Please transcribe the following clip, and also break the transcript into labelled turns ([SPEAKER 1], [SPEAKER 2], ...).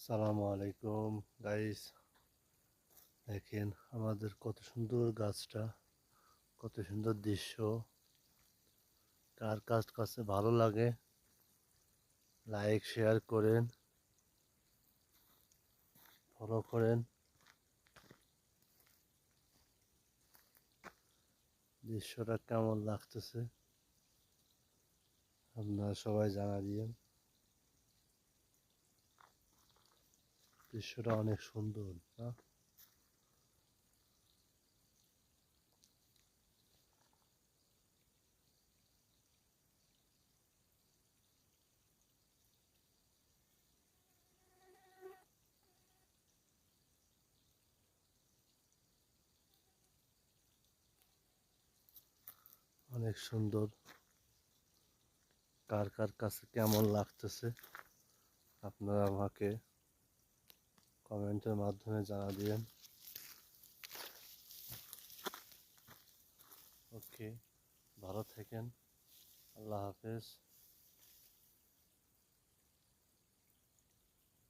[SPEAKER 1] সালামু আলাইকুম গাইস। দেখেন আমাদের কত সুন্দর গাছটা, কত সুন্দর দৃশ্য। কার কাছে ভালো লাগে লাইক শেয়ার করেন, ফলো করেন। দৃশ্যটা কেমন লাগতেছে আপনারা সবাই জানা দিয়েন। দৃশ্যটা অনেক সুন্দর না? অনেক সুন্দর। কার কাছে কেমন লাগতেছে আপনারা আমাকে কমেন্টের মাধ্যমে জানা দিয়েন। ওকে, ভালো থাকেন। আল্লাহ হাফেজ।